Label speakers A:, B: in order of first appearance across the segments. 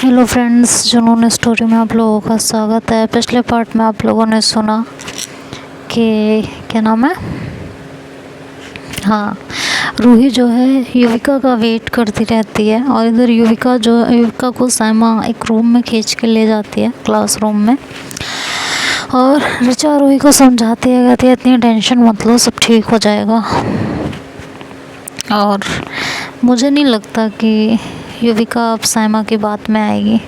A: Hello friends, जुनून story में आप लोगों का स्वागत है। पिछले पार्ट में आप लोगों ने सुना कि क्या नाम है, हाँ, रूही जो है युविका का वेट करती रहती है और इधर युविका को साइमा एक रूम में खींच के ले जाती है, क्लासरूम में। और ऋचा रूही को समझाती है, कहती है इतनी टेंशन मत लो, सब ठीक हो जाएगा। और मुझे नहीं लगता कि युविका अब साइमा की बात में आएगी।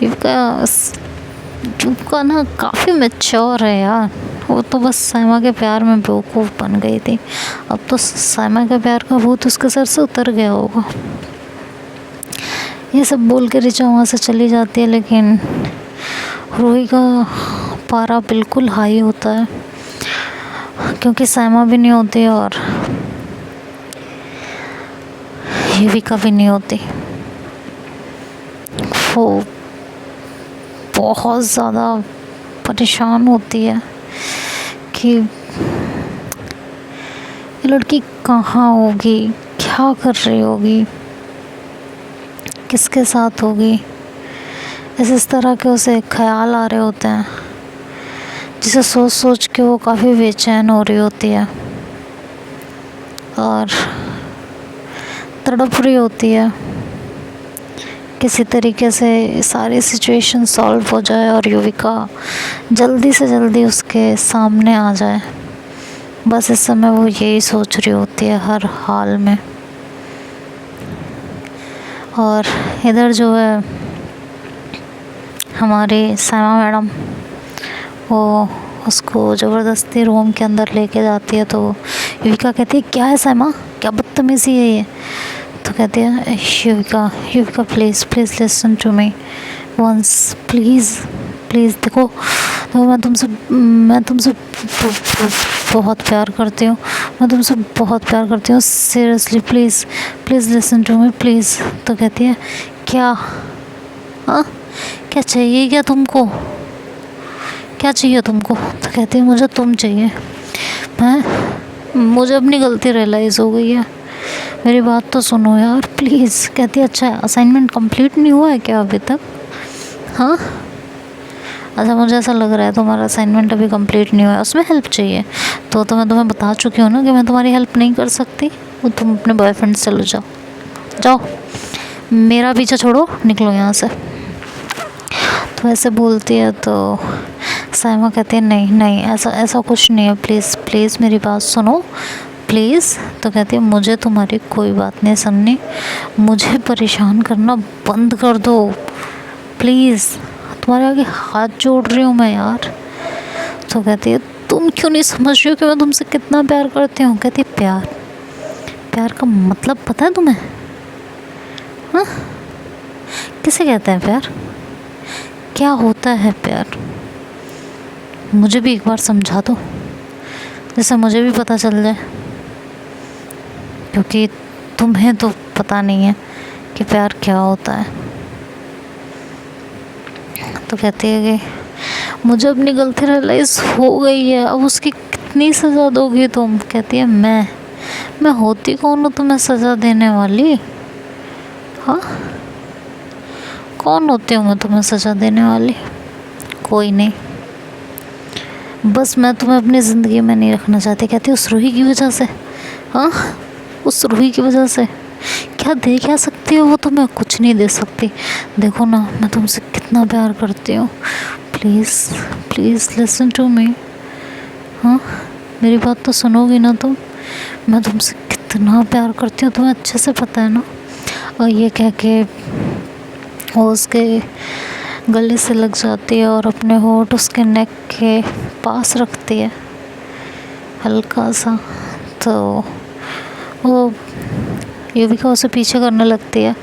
A: युविका ना काफ़ी मैच्योर है यार। वो तो बस साइमा के प्यार में बेवकूफ़ बन गई थी। अब तो साइमा का प्यार का भूत उसके सर से उतर गया होगा। ये सब बोल के ऋचा वहाँ से चली जाती है, लेकिन रूही का पारा बिल्कुल हाई होता है, क्योंकि साइमा भी नहीं होती और युविका भी नहीं होती। वो बहुत ज़्यादा परेशान होती है कि ये लड़की कहाँ होगी, क्या कर रही होगी, किसके साथ होगी। इस तरह के उसे ख्याल आ रहे होते हैं, जिसे सोच सोच के वो काफ़ी बेचैन हो रही होती है और तड़प रही होती है। किसी तरीके से सारी सिचुएशन सॉल्व हो जाए और युविका जल्दी से जल्दी उसके सामने आ जाए। बस इस समय वो यही सोच रही होती है हर हाल में। और इधर जो है हमारी साइमा मैडम, वो उसको ज़बरदस्ती रूम के अंदर लेके जाती है। तो युविका कहती है क्या है साइमा, क्या बदतमीज़ी है ये। तो कहती है Yuvika please listen to me once, please देखो मैं तुमसे बहुत प्यार करती हूँ, seriously please listen to me please. तो कहती है क्या, हाँ क्या चाहिए, क्या चाहिए तुमको। तो कहती है मुझे तुम चाहिए। मुझे अपनी गलती रियलाइज़ हो गई है, मेरी बात तो सुनो यार प्लीज़। कहती है अच्छा असाइनमेंट कंप्लीट नहीं हुआ है क्या अभी तक, हाँ अच्छा मुझे ऐसा लग रहा है तुम्हारा असाइनमेंट अभी कंप्लीट नहीं हुआ है, उसमें हेल्प चाहिए। तो मैं तुम्हें बता चुकी हूँ ना कि मैं तुम्हारी हेल्प नहीं कर सकती। वो तुम अपने बॉयफ्रेंड से चलो, जाओ मेरा पीछा छोड़ो, निकलो यहाँ से। तो ऐसे बोलती है तो साइमा कहती है नहीं ऐसा कुछ नहीं है, प्लीज़ मेरी बात सुनो प्लीज़। तो कहती है मुझे तुम्हारी कोई बात नहीं सुननी, मुझे परेशान करना बंद कर दो प्लीज़, तुम्हारे आगे हाथ जोड़ रही हूँ मैं यार। तो कहती है तुम क्यों नहीं समझ रही हो कि मैं तुमसे कितना प्यार करती हूँ। कहती है प्यार का मतलब पता है तुम्हें, हाँ किसे कहते हैं प्यार, क्या होता है प्यार, मुझे भी एक बार समझा दो जैसे मुझे भी पता चल जाए, क्योंकि तुम्हें तो पता नहीं है कि प्यार क्या होता है। तो कहती है कि मुझे अपनी गलती रियलाइज़ हो गई है, अब उसकी कितनी सज़ा दोगी तुम। कहती है मैं होती कौन हूँ तुम्हें सज़ा देने वाली, हाँ कौन होती हूँ मैं तुम्हें सज़ा देने वाली, कोई नहीं, बस मैं तुम्हें अपनी ज़िंदगी में नहीं रखना चाहती। कहती उस रूही की वजह से, हाँ उस रूही की वजह से क्या दे क्या सकती हो वो, तो मैं कुछ नहीं दे सकती। देखो ना मैं तुमसे कितना प्यार करती हूँ, प्लीज़ लिसन टू मी, हाँ मेरी बात तो सुनोगी ना तुम, मैं तुमसे कितना प्यार करती हूँ तुम्हें अच्छे से पता है ना। और ये कह के वो उसके गले से लग जाती है और अपने होठ उसके नेक के पास रखती है हल्का सा। तो वो युविका उसे पीछे करने लगती है,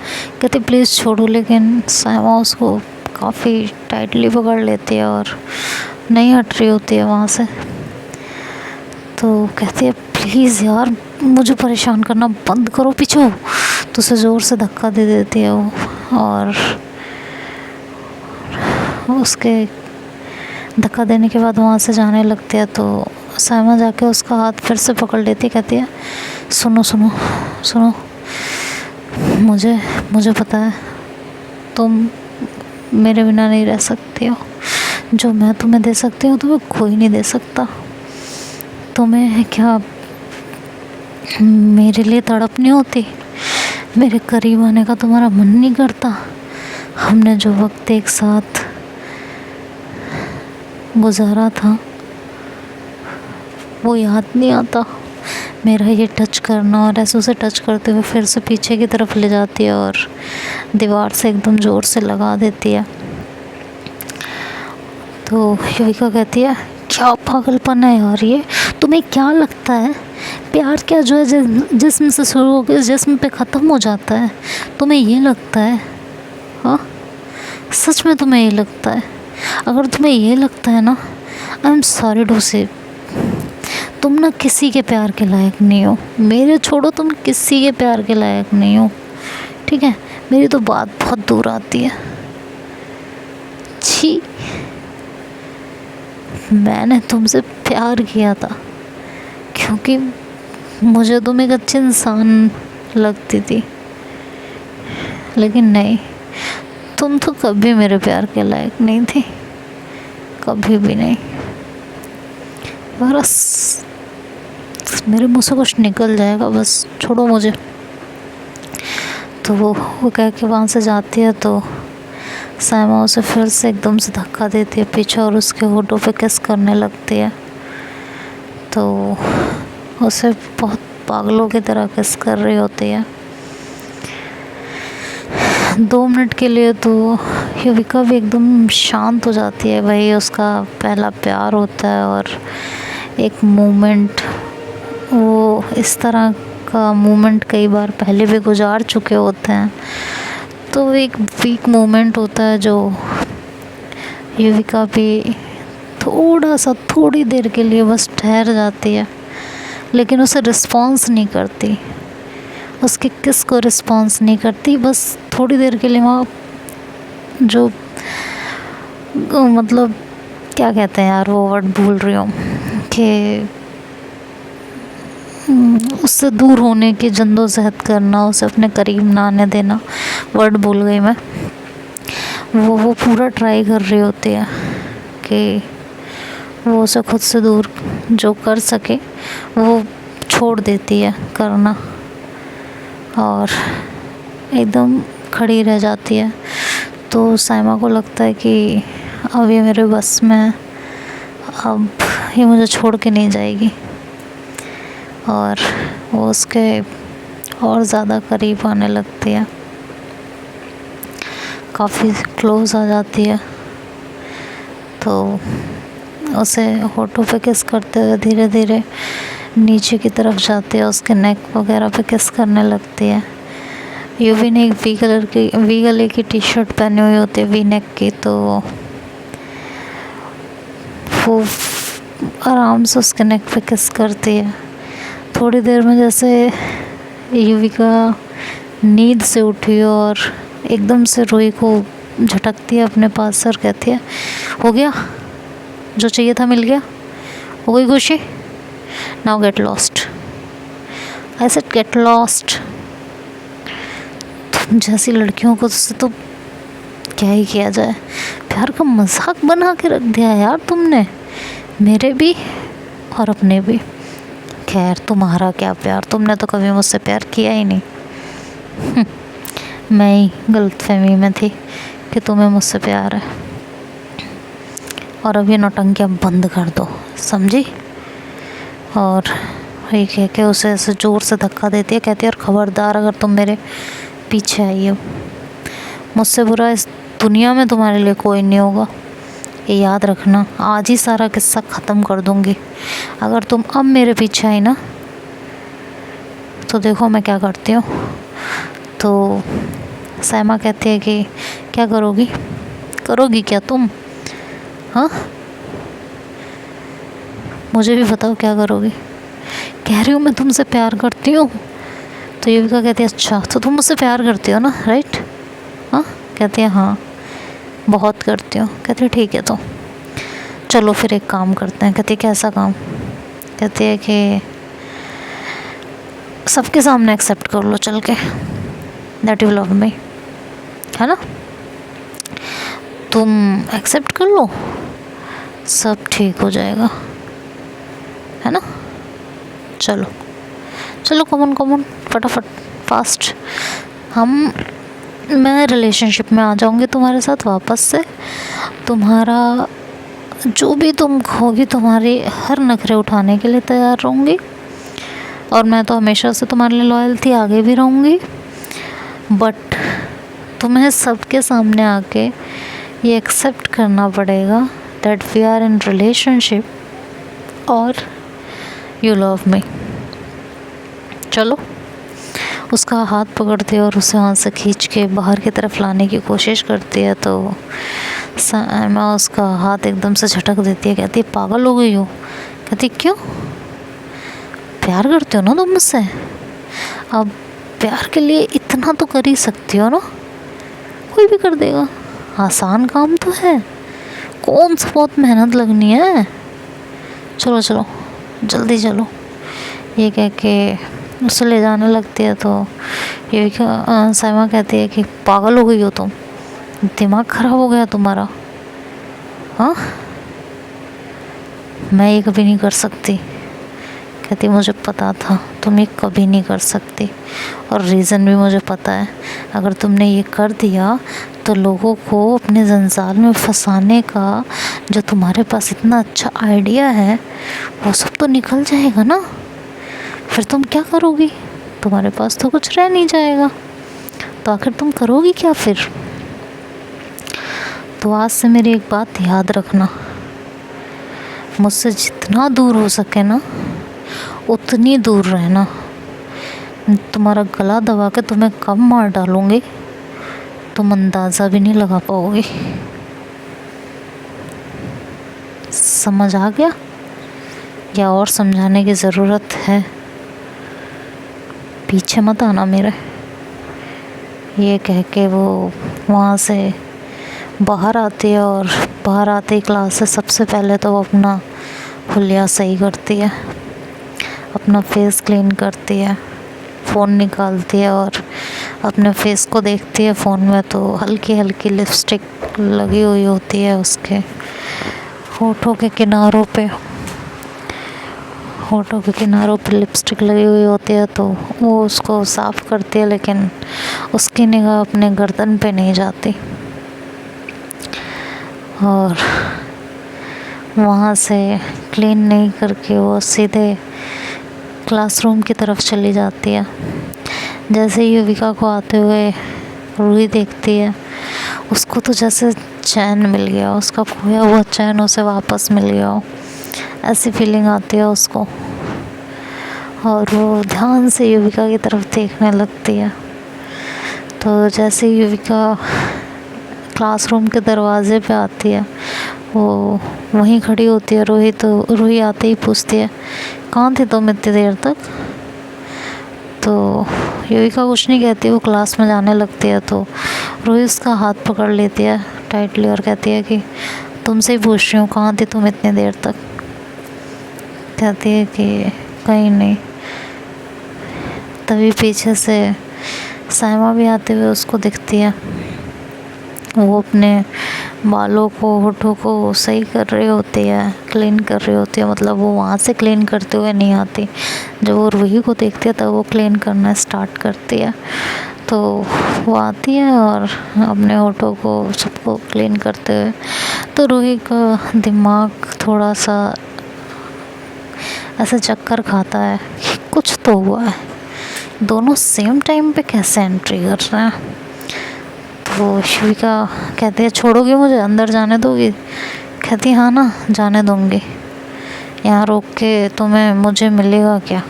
A: कहती प्लीज़ छोड़ो, लेकिन साइमा उसको काफ़ी टाइटली पकड़ लेती है और नहीं हट रही होती है वहाँ से। तो कहती है प्लीज़ यार मुझे परेशान करना बंद करो, पीछे हो। तो उसे ज़ोर से धक्का दे देती है वो, और उसके धक्का देने के बाद वहाँ से जाने लगती है। तो साइमा जाके उसका हाथ फिर से पकड़ लेती, कहती है सुनो मुझे पता है तुम मेरे बिना नहीं रह सकती हो। जो मैं तुम्हें दे सकती हूँ तुम्हें कोई नहीं दे सकता। तुम्हें क्या मेरे लिए तड़प नहीं होती? मेरे करीब आने का तुम्हारा मन नहीं करता? हमने जो वक्त एक साथ गुजारा था वो याद नहीं आता? मेरा ये टच करना और ऐसे उसे टच करते हुए फिर से पीछे की तरफ ले जाती है और दीवार से एकदम ज़ोर से लगा देती है। तो युविका कहती है क्या पागलपन है यार ये, तुम्हें क्या लगता है प्यार क्या जो है जिस्म से शुरू होकर जिस्म पे ख़त्म हो जाता है? तुम्हें ये लगता है? हाँ, सच में तुम्हें ये लगता है? अगर तुम्हें ये लगता है ना, आई एम सॉरी टू से, तुम ना किसी के प्यार के लायक नहीं हो। मेरे छोड़ो, तुम किसी के प्यार के लायक नहीं हो, ठीक है? मेरी तो बात बहुत दूर आती है। छी, मैंने तुमसे प्यार किया था क्योंकि मुझे तुम एक अच्छे इंसान लगती थी, लेकिन नहीं, तुम तो कभी मेरे प्यार के लायक नहीं थी, कभी भी नहीं। बस मेरे मुँह से कुछ निकल जाएगा, बस छोड़ो मुझे। तो वो कह के वहाँ से जाती है तो साइमा उसे फिर से एकदम से धक्का देती है पीछे और उसके होठों पे किस करने लगती है। तो उसे बहुत पागलों की तरह किस कर रही होती है। 2 मिनट के लिए तो युविका भी एकदम शांत हो जाती है। भाई उसका पहला प्यार होता है और एक मोमेंट, वो इस तरह का मोमेंट कई बार पहले भी गुजार चुके होते हैं, तो एक वीक मोमेंट होता है जो युविका भी थोड़ा सा थोड़ी देर के लिए बस ठहर जाती है, लेकिन उसे रिस्पॉन्स नहीं करती, उसके किस को रिस्पॉन्स नहीं करती। बस थोड़ी देर के लिए वहाँ जो मतलब क्या कहते हैं यार, वो वर्ड भूल रही हूँ कि उससे दूर होने की जद्दोजहद करना, उसे अपने करीब ना आने देना, वर्ड भूल गई मैं। वो पूरा ट्राई कर रही होती है कि वो उसे खुद से दूर जो कर सके वो छोड़ देती है करना और एकदम खड़ी रह जाती है। तो साइमा को लगता है कि अब ये मेरे बस में है, अब ये मुझे छोड़ के नहीं जाएगी, और वो उसके और ज़्यादा करीब आने लगती है, काफ़ी क्लोज आ जाती है। तो उसे होठों पे किस करते हुए धीरे धीरे नीचे की तरफ जाती है, उसके नेक वगैरह पे किस करने लगती है। युवी ने एक वी गले की टी शर्ट पहनी हुई होती है, वी नेक की, तो वो आराम से उसके नेक पे किस करती है। थोड़ी देर में जैसे युविका नींद से उठी और एकदम से रूही को झटकती है अपने पास और कहती है, हो गया जो चाहिए था, मिल गया, हो गई खुशी, now get lost. I said get lost. तुम जैसी लड़कियों को तो क्या ही किया जाए, प्यार का मजाक बना के रख दिया यार तुमने, मेरे भी और अपने भी। खैर तुम्हारा क्या प्यार, तुमने तो कभी मुझसे प्यार किया ही नहीं। मैं ही गलतफहमी में थी कि तुम्हें मुझसे प्यार है, और अब ये नौटंकियाँ बंद कर दो, समझी? और ये कह के उसे ऐसे ज़ोर से धक्का देती है, कहती है और ख़बरदार अगर तुम मेरे पीछे आई हो, मुझसे बुरा इस दुनिया में तुम्हारे लिए कोई नहीं होगा, ये याद रखना। आज ही सारा किस्सा ख़त्म कर दूँगी अगर तुम अब मेरे पीछे आई ना, तो देखो मैं क्या करती हूँ। तो साइमा कहती है कि क्या करोगी, करोगी क्या तुम? हाँ, मुझे भी बताओ क्या करोगी। कह रही हूँ मैं तुमसे प्यार करती हूँ। तो युविका कहती है अच्छा, तो तुम मुझसे प्यार करती हो ना, राइट? हाँ, कहती है हाँ बहुत करती हूँ। कहती है ठीक है, तो चलो फिर एक काम करते हैं। कहती है कैसा काम? कहती है कि सबके सामने एक्सेप्ट कर लो चल के दैट यू लव मी, है ना? तुम एक्सेप्ट कर लो, सब ठीक हो जाएगा, है ना। चलो चलो, कमन कमन, फटाफट, फास्ट। मैं रिलेशनशिप में आ जाऊंगी तुम्हारे साथ वापस से। तुम्हारा जो भी तुम कहोगी, तुम्हारे हर नखरे उठाने के लिए तैयार रहूँगी। और मैं तो हमेशा से तुम्हारे लिए लॉयल थी, आगे भी रहूँगी। बट तुम्हें सबके सामने आके ये एक्सेप्ट करना पड़ेगा that we are in relationship और यू लव मी। चलो। उसका हाथ पकड़ती है और उसे हाथ से खींच के बाहर की तरफ लाने की कोशिश करती है, तो साइमा उसका हाथ एकदम से झटक देती है। कहती है पागल हो गई हो। कहती क्यों, प्यार करते हो ना तुम मुझसे, अब प्यार के लिए इतना तो कर ही सकती हो ना, कोई भी कर देगा, आसान काम तो है, कौन सा बहुत मेहनत लगनी है, चलो चलो जल्दी चलो। ये कह के उसे ले जाने लगती है। तो ये साइमा कहती है कि पागल हो गई हो तुम, दिमाग खराब हो गया तुम्हारा, हाँ, मैं ये कभी नहीं कर सकती। कहती मुझे पता था तुम ये कभी नहीं कर सकती, और रीज़न भी मुझे पता है। अगर तुमने ये कर दिया तो लोगों को अपने जंजाल में फंसाने का जो तुम्हारे पास इतना अच्छा आइडिया है वो सब तो निकल जाएगा ना, फिर तुम क्या करोगी, तुम्हारे पास तो कुछ रह नहीं जाएगा, तो आखिर तुम करोगी क्या फिर। तो आज से मेरी एक बात याद रखना, मुझसे जितना दूर हो सके ना उतनी दूर रहना। तुम्हारा गला दबा के तुम्हें कब मार डालूंगी तुम अंदाज़ा भी नहीं लगा पाओगे। समझ आ गया या और समझाने की ज़रूरत है। पीछे मत आना मेरे। ये कह के वो वहाँ से बाहर आती है, और बाहर आते ही क्लास से सबसे पहले तो वो अपना हुलिया सही करती है, अपना फेस क्लीन करती है, फ़ोन निकालती है और अपने फेस को देखती है फ़ोन में, तो हल्की हल्की लिपस्टिक लगी हुई होती है उसके होठों के किनारों पे। होठों के किनारों पे लिपस्टिक लगी हुई होती है, तो वो उसको साफ़ करती है, लेकिन उसकी निगाह अपने गर्दन पे नहीं जाती। और वहाँ से क्लीन नहीं करके वो सीधे क्लासरूम की तरफ चली जाती है। जैसे युविका को आते हुए रूही देखती है, उसको तो जैसे चैन मिल गया, उसका खोया हुआ चैन उसे वापस मिल गया हो, ऐसी फीलिंग आती है उसको। और वो ध्यान से युविका की तरफ देखने लगती है। तो जैसे युविका क्लासरूम के दरवाजे पे आती है, वो वहीं खड़ी होती है रूही। तो रूही आते ही पूछती है कहाँ थी तुम इतनी देर तक। तो युविका कुछ नहीं कहती, वो क्लास में जाने लगती है। तो रूही उसका हाथ पकड़ लेती है टाइटली और कहती है कि तुमसे ही पूछ रही हूँ कहाँ थी तुम इतनी देर तक। कहती है कि कहीं नहीं। तभी पीछे से साइमा भी आते हुए उसको दिखती है। वो अपने बालों को होठों को सही कर रही होती है, क्लीन कर रही होती है। मतलब वो वहाँ से क्लीन करते हुए नहीं आती, जब वो रूही को देखती है तब वो क्लीन करना स्टार्ट करती है। तो वो आती है और अपने होठों को सबको क्लीन करते हुए, तो रूही का दिमाग थोड़ा सा ऐसे चक्कर खाता है कि कुछ तो हुआ है, दोनों सेम टाइम पे कैसे एंट्री कर रहे हैं। तो युविका कहती है छोड़ोगे मुझे, अंदर जाने दोगी। कहती हाँ ना, जाने दूँगी, यहाँ रोक के तुम्हें मुझे मिलेगा क्या,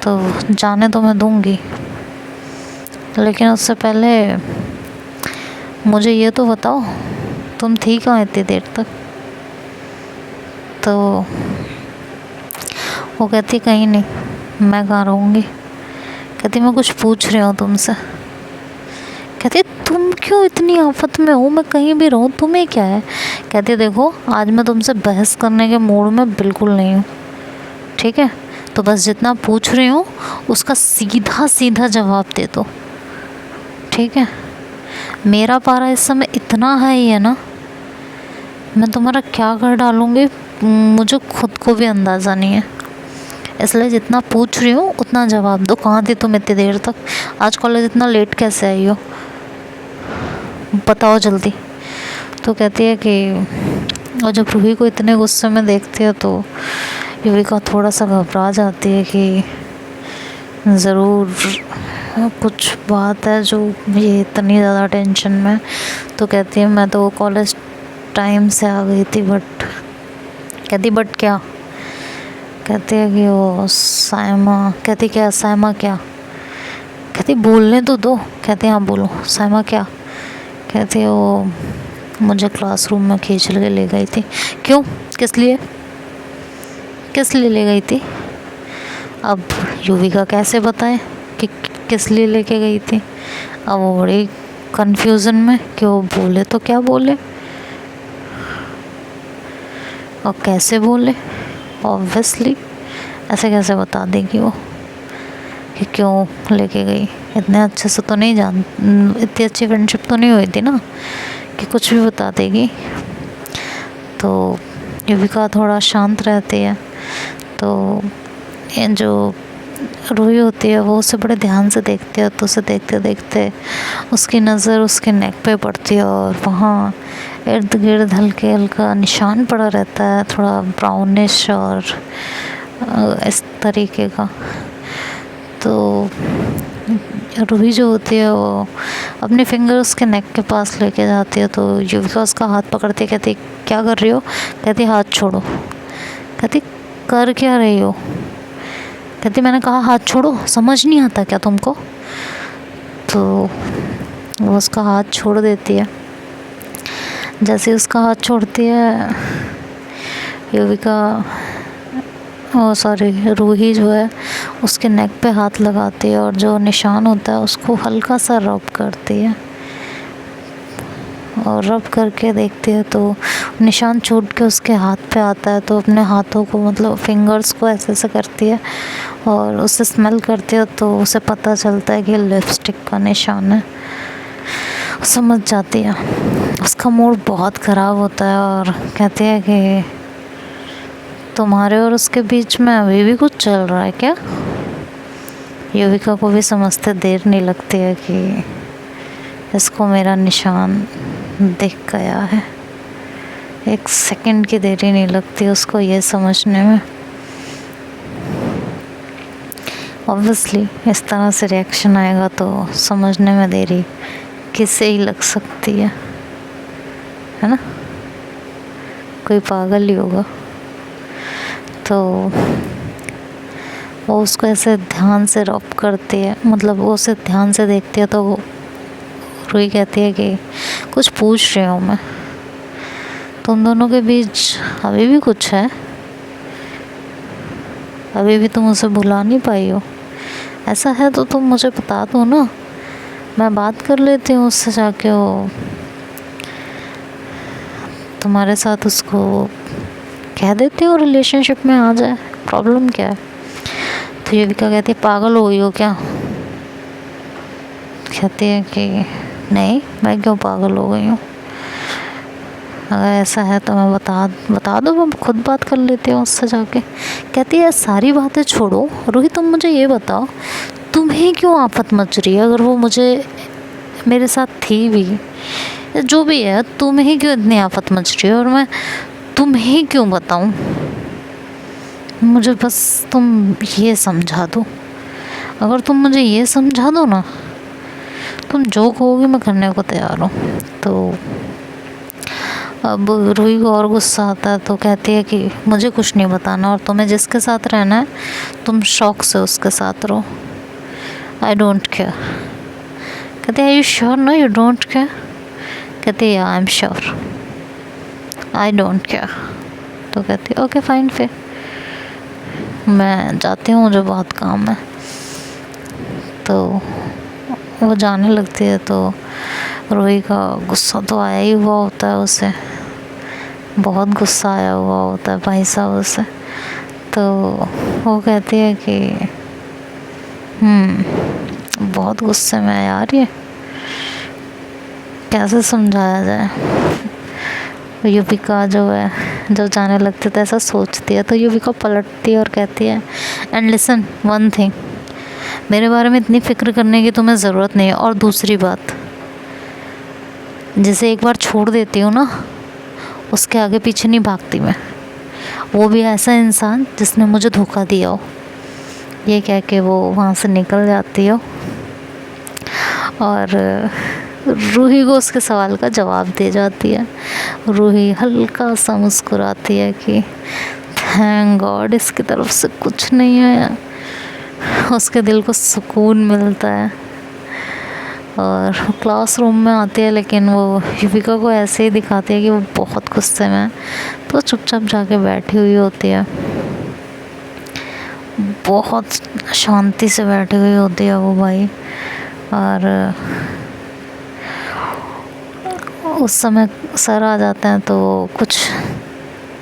A: तो जाने तो मैं दूँगी, लेकिन उससे पहले मुझे ये तो बताओ तुम थी कहाँ इतनी देर तक। तो वो कहती कहीं नहीं, मैं कहाँ रहूँगी। कहती मैं कुछ पूछ रही हूँ तुमसे। कहती तुम क्यों इतनी आफत में हो, मैं कहीं भी रहूँ तुम्हें क्या है। कहती देखो आज मैं तुमसे बहस करने के मूड में बिल्कुल नहीं हूँ, ठीक है, तो बस जितना पूछ रही हूँ उसका सीधा सीधा जवाब दे दो, ठीक है। मेरा पारा इस समय इतना हाई है ना, मैं तुम्हारा क्या कर डालूँगी मुझे खुद को भी अंदाज़ा नहीं है। इसलिए जितना पूछ रही हूँ उतना जवाब दो। कहाँ थी तुम इतनी देर तक? आज कॉलेज इतना लेट कैसे आई हो? बताओ जल्दी। तो कहती है कि और जब रूही को इतने गुस्से में देखती है तो युविका थोड़ा सा घबरा जाती है कि ज़रूर कुछ बात है जो ये इतनी ज़्यादा टेंशन में। तो कहती है मैं तो कॉलेज टाइम से आ गई थी, बट कहती बट क्या? कहती है कि वो साइमा। कहती क्या साइमा क्या? कहती बोलने तो दो। कहती हाँ बोलो साइमा क्या? कहती है वो मुझे क्लासरूम में खींच के ले गई थी। क्यों? किस लिए? किस लिए ले गई थी? अब युविका कैसे बताए कि किस लिए लेके गई थी? अब वो बड़ी कंफ्यूजन में कि वो बोले तो क्या बोले और कैसे बोले। ऑब्वियसली ऐसे कैसे बता देगी वो कि क्यों लेके गई? इतने अच्छे से तो नहीं इतनी अच्छी फ्रेंडशिप तो नहीं हुई थी ना कि कुछ भी बता देगी। तो युविका थोड़ा शांत रहती है। तो ये जो रूही होती है वो उसे बड़े ध्यान से देखती है। तो उसे देखते देखते उसकी नज़र उसके नेक पे पड़ती है और वहाँ इर्द गिर्द हल्के हल्का निशान पड़ा रहता है, थोड़ा ब्राउनिश और इस तरीके का। तो रूही जो होती है वो अपनी फिंगर उसके नेक के पास लेके जाती है। तो युविका उसका हाथ पकड़ती है। कहती क्या कर रही हो? कहती हाथ छोड़ो। कहती कर क्या रही हो? कहती मैंने कहा हाथ छोड़ो, समझ नहीं आता क्या तुमको? तो वो उसका हाथ छोड़ देती है। जैसे उसका हाथ छोड़ती है युविका रूही जो है उसके नेक पे हाथ लगाती है और जो निशान होता है उसको हल्का सा रब करती है और रब करके देखती है तो निशान छूट के उसके हाथ पे आता है। तो अपने हाथों को मतलब फिंगर्स को ऐसे ऐसे करती है और उसे स्मेल करती है तो उसे पता चलता है कि लिपस्टिक का निशान है। समझ जाती है। उसका मूड बहुत ख़राब होता है और कहती है कि तुम्हारे और उसके बीच में अभी भी कुछ चल रहा है क्या? युविका को भी समझते देर नहीं लगती है कि इसको मेरा निशान दिख गया है। एक सेकंड की देरी नहीं लगती उसको ये समझने में। ऑब्वियसली इस तरह से रिएक्शन आएगा तो समझने में देरी किसे ही लग सकती है ना? कोई पागल ही होगा। तो वो उसको ऐसे ध्यान से रब करती है, मतलब वो उसे ध्यान से देखती है। तो वो रूही कहती है कि कुछ पूछ रही हूँ मैं, तुम दोनों के बीच अभी भी कुछ है? अभी भी तुम उसे भुला नहीं पाई हो? ऐसा है तो तुम मुझे बता दो ना, मैं बात कर लेती हूँ उससे जाके, वो तुम्हारे साथ उसको कह देती हूँ रिलेशनशिप में आ जाए, प्रॉब्लम क्या है? तो युविका कहती है पागल हो गई हो क्या? कहती है कि नहीं, मैं क्यों पागल हो गई हूँ? अगर ऐसा है तो मैं बता दो, मैं खुद बात कर लेती हूँ उससे जाके। कहती है सारी बातें छोड़ो रूही, तुम मुझे ये बताओ तुम्हें क्यों आफत मच रही है? अगर वो मेरे साथ थी भी, जो भी है, तुम्हें क्यों इतनी आफत मच रही है और मैं तुम्हें क्यों बताऊँ? मुझे बस तुम ये समझा दो। अगर तुम मुझे ये समझा दो ना, तुम जो कहोगी मैं करने को तैयार हूँ। तो अब रूही को और गुस्सा आता है तो कहती है कि मुझे कुछ नहीं बताना और तुम्हें जिसके साथ रहना है तुम शौक से उसके साथ रहो, आई डोंट केयर। कहती है आर यू श्योर? ना यू डोंट केयर? कहती है I am sure, I don't care. तो कहती है ओके फाइन, फिर मैं जाती हूँ, मुझे बहुत काम है। तो वो जाने लगती है। तो रूही का गुस्सा तो आया ही हुआ होता है, उसे बहुत गुस्सा आया हुआ होता है भाई साहब उसे। तो वो कहती है कि बहुत गुस्से में है यार ये। कैसे समझाया जाए। युविका जो है जब जाने लगती है तो ऐसा सोचती है, तो युविका पलटती है और कहती है एंड लिसन वन थिंग, मेरे बारे में इतनी फ़िक्र करने की तुम्हें ज़रूरत नहीं है। और दूसरी बात, जिसे एक बार छोड़ देती हूँ ना, उसके आगे पीछे नहीं भागती मैं, वो भी ऐसा इंसान जिसने मुझे धोखा दिया हो। ये कह के वो वहाँ से निकल जाती हो और रूही को उसके सवाल का जवाब दे जाती है। रूही हल्का सा मुस्कुराती है कि थैंक गॉड इसकी तरफ से कुछ नहीं आया। उसके दिल को सुकून मिलता है और क्लासरूम में आती है, लेकिन वो युविका को ऐसे ही दिखाती है कि वो बहुत गुस्से में है, तो चुपचाप जाके बैठी हुई होती है। बहुत शांति से बैठी हुई होती है वो भाई। और उस समय सर आ जाते हैं तो कुछ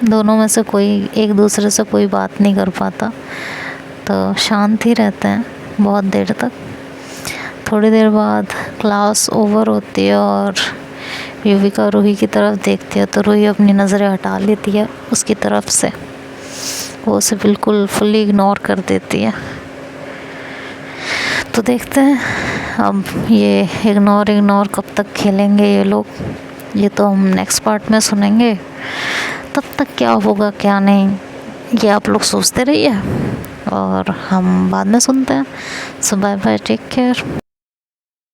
A: दोनों में से कोई एक दूसरे से कोई बात नहीं कर पाता, तो शांत ही रहते हैं बहुत देर तक। थोड़ी देर बाद क्लास ओवर होती है और युविका रूही की तरफ देखती है, तो रूही अपनी नज़रें हटा लेती है उसकी तरफ से, वो उसे बिल्कुल फुल्ली इग्नोर कर देती है। तो देखते हैं अब ये इग्नोर कब तक खेलेंगे ये लोग, ये तो हम नेक्स्ट पार्ट में सुनेंगे। तब तक क्या होगा क्या नहीं, ये आप लोग सोचते रहिए और हम बाद में सुनते हैं। सो बाय बाय, टेक केयर।